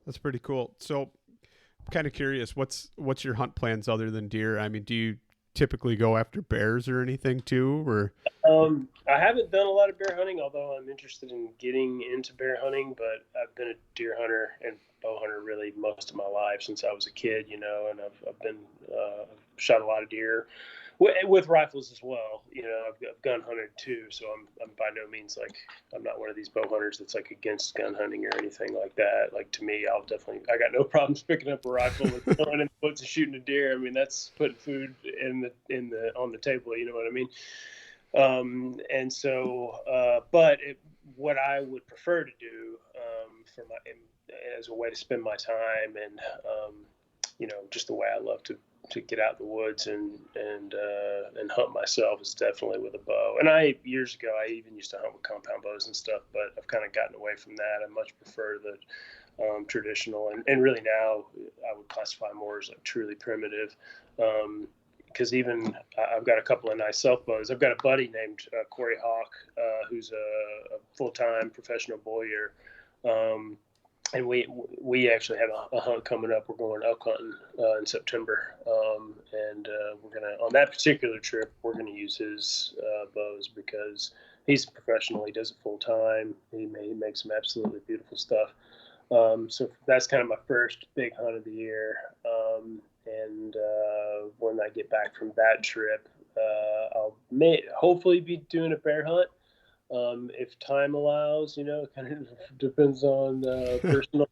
That's pretty cool. So I'm kind of curious, what's your hunt plans other than deer? I mean, do you typically go after bears or anything too, or? I haven't done a lot of bear hunting, although I'm interested in getting into bear hunting, but I've been a deer hunter and bow hunter really most of my life since I was a kid, and I've been shot a lot of deer with rifles as well. I've gun hunted too, so I'm by no means like, I'm not one of these bow hunters that's like against gun hunting or anything like that. Like, to me, I got no problems picking up a rifle and going in the woods and shooting a deer. I mean, that's putting food on the table. You know what I mean? And so, but what I would prefer to do as a way to spend my time, and just the way I love to get out in the woods and hunt myself, is definitely with a bow. And years ago I even used to hunt with compound bows and stuff, but I've kind of gotten away from that. I much prefer the traditional, and really now I would classify more as like truly primitive. Because even I've got a couple of nice self bows. I've got a buddy named Corey Hawk, who's a full-time professional bowyer, and we actually have a hunt coming up. We're going elk hunting in September, and we're gonna, on that particular trip, we're gonna use his bows because he's a professional. He does it full time. He makes some absolutely beautiful stuff. So that's kind of my first big hunt of the year. And when I get back from that trip, I'll hopefully be doing a bear hunt. If time allows, it kind of depends on personal,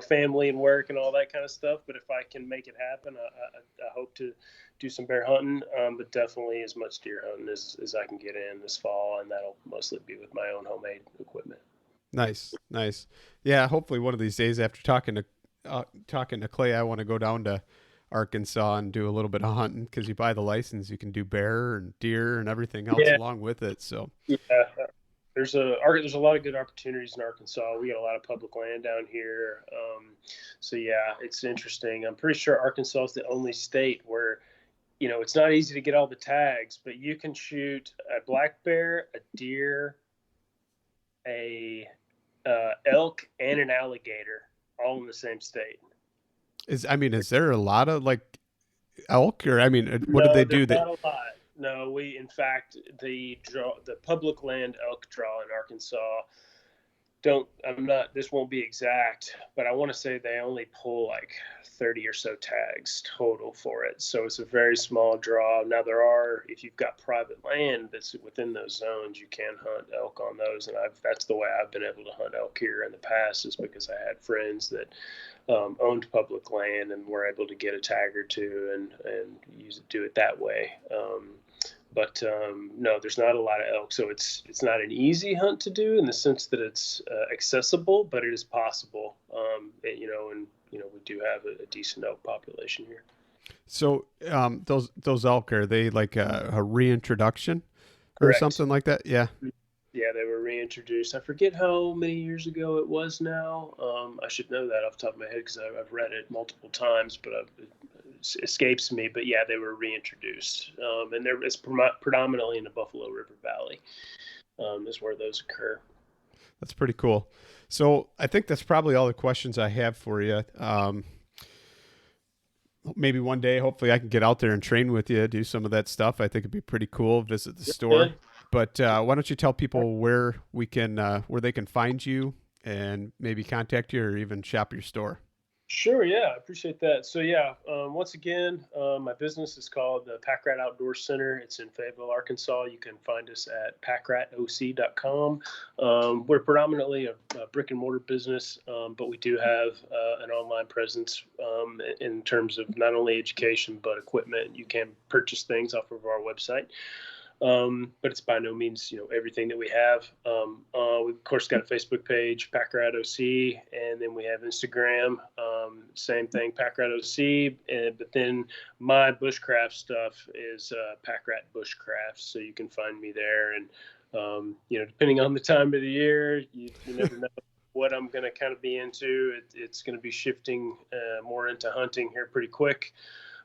family and work and all that kind of stuff. But if I can make it happen, I hope to do some bear hunting, but definitely as much deer hunting as I can get in this fall. And that'll mostly be with my own homemade equipment. Nice. Yeah. Hopefully one of these days, after talking to Clay, I want to go down to Arkansas and do a little bit of hunting, because you buy the license, you can do bear and deer and everything else along with it. So yeah, there's a lot of good opportunities in Arkansas. We got a lot of public land down here. So yeah, it's interesting. I'm pretty sure Arkansas is the only state where it's not easy to get all the tags, but you can shoot a black bear, a deer, a elk, and an alligator all in the same state. Is there a lot of like elk, or what No, did they do? not a lot. No, in fact, the public land elk draw in Arkansas this won't be exact, but I want to say they only pull like 30 or so tags total for it. So it's a very small draw. Now if you've got private land that's within those zones, you can hunt elk on those. And that's the way I've been able to hunt elk here in the past, is because I had friends that owned public land and were able to get a tag or two and do it that way. But no, there's not a lot of elk, so it's not an easy hunt to do in the sense that it's accessible, but it is possible. We do have a decent elk population here. So those elk, are they like a reintroduction or Correct. something like that? Yeah. Yeah, they were reintroduced. I forget how many years ago it was now. I should know that off the top of my head because I've read it multiple times, but it escapes me. But yeah, they were reintroduced, and it's predominantly in the Buffalo River Valley is where those occur. That's pretty cool. So I think that's probably all the questions I have for you. Maybe one day, hopefully I can get out there and train with you, do some of that stuff. I think it'd be pretty cool. Visit the store. But why don't you tell people where they can find you and maybe contact you or even shop your store? Sure. Yeah. I appreciate that. So yeah, once again, my business is called the Pack Rat Outdoor Center. It's in Fayetteville, Arkansas. You can find us at packratoc.com. We're predominantly a brick and mortar business, but we do have an online presence in terms of not only education, but equipment. You can purchase things off of our website. But it's by no means, everything that we have. We've of course got a Facebook page, Pack Rat OC, and then we have Instagram, same thing, Pack Rat OC. But then my bushcraft stuff is Pack Rat Bushcraft, so you can find me there. And depending on the time of the year, you never know what I'm going to kind of be into. It's going to be shifting more into hunting here pretty quick.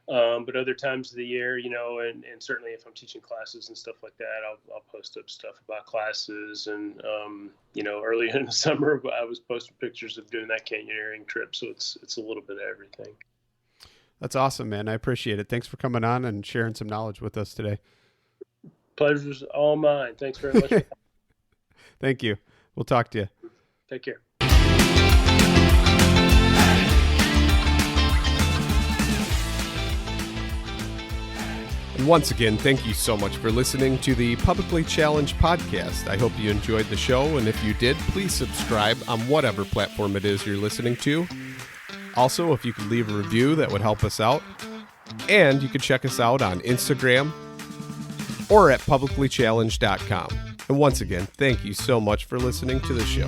But other times of the year, and certainly if I'm teaching classes and stuff like that, I'll post up stuff about classes. And, earlier in the summer, I was posting pictures of doing that canyoneering trip. So it's a little bit of everything. That's awesome, man. I appreciate it. Thanks for coming on and sharing some knowledge with us today. Pleasure's all mine. Thanks very much. Thank you. We'll talk to you. Take care. And once again, thank you so much for listening to the Publicly Challenged podcast. I hope you enjoyed the show, and if you did, please subscribe on whatever platform it is you're listening to. Also, if you could leave a review, that would help us out. And you can check us out on Instagram or at publiclychallenged.com. And once again, thank you so much for listening to the show.